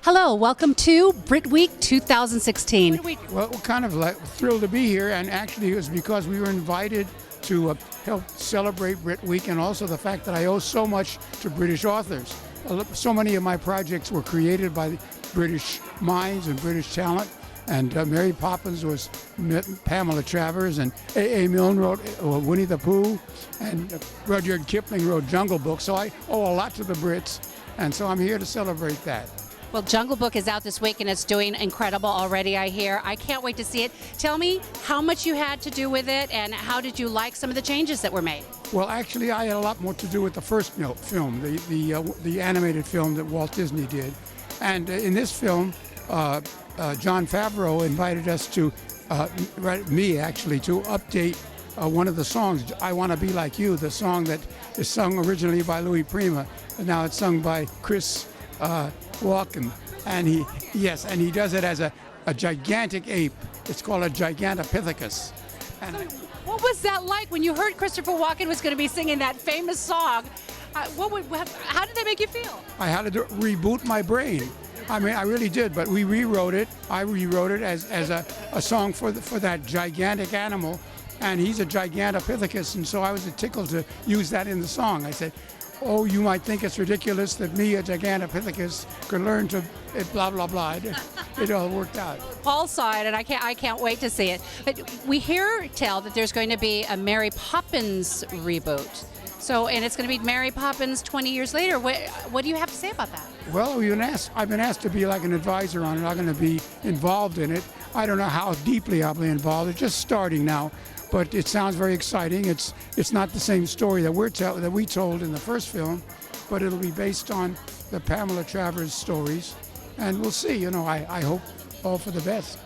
Hello, welcome to BritWeek 2016. Well, we're kind of thrilled to be here, and actually it was because we were invited to help celebrate BritWeek, and also the fact that I owe so much to British authors. So many of my projects were created by British minds and British talent, and Mary Poppins was Pamela Travers, and A.A. Milne wrote Winnie the Pooh, and Rudyard Kipling wrote Jungle Book, so I owe a lot to the Brits, and so I'm here to celebrate that. Well, Jungle Book is out this week and it's doing incredible already, I hear. I can't wait to see it. Tell me how much you had to do with it and how did you like some of the changes that were made? Well, actually, I had a lot more to do with the first film, the animated film that Walt Disney did. And in this film, Jon Favreau invited us to, me actually, to update one of the songs, I Want to Be Like You, the song that is sung originally by Louis Prima, and now it's sung by Chris Walken, and he does it as a gigantic ape. It's called a Gigantopithecus. And so what was that like when you heard Christopher Walken was going to be singing that famous song? How did that make you feel? I had to reboot my brain. I mean, I really did, but we rewrote it. I rewrote it as a song for that gigantic animal, and he's a Gigantopithecus, and so I was tickled to use that in the song. I said, oh, you might think it's ridiculous that me, a Gigantopithecus, could learn to blah, blah, blah. It all worked out. Paul saw it, and I can't wait to see it. But we hear tell that there's going to be a Mary Poppins reboot. So, and it's going to be Mary Poppins 20 years later. What do you have to say about that? Well, I've been asked to be like an advisor on it. I'm going to be involved in it. I don't know how deeply I'll be involved. It's just starting now. But it sounds very exciting. It's not the same story that we told in the first film, but it'll be based on the Pamela Travers stories, and we'll see. I hope all for the best.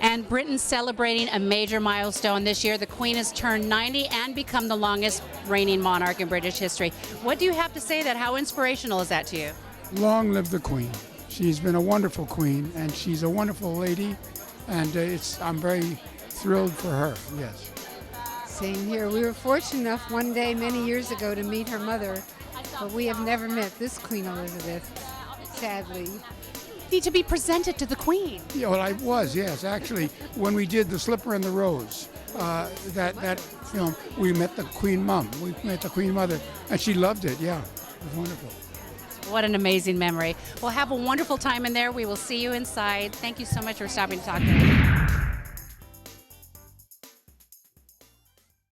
And Britain's celebrating a major milestone this year. The Queen has turned 90 and become the longest reigning monarch in British history. What do you have to say that? How inspirational is that to you? Long live the Queen. She's been a wonderful queen, and she's a wonderful lady, and I'm very thrilled for her, yes. Same here. We were fortunate enough one day many years ago to meet her mother, but we have never met this Queen Elizabeth, sadly. Need to be presented to the Queen. Yeah, well, I was, yes. Actually, when we did The Slipper and the Rose, that film, we met the Queen Mum. We met the Queen Mother, and she loved it, yeah. It was wonderful. What an amazing memory. Well, have a wonderful time in there. We will see you inside. Thank you so much for stopping to talk to me.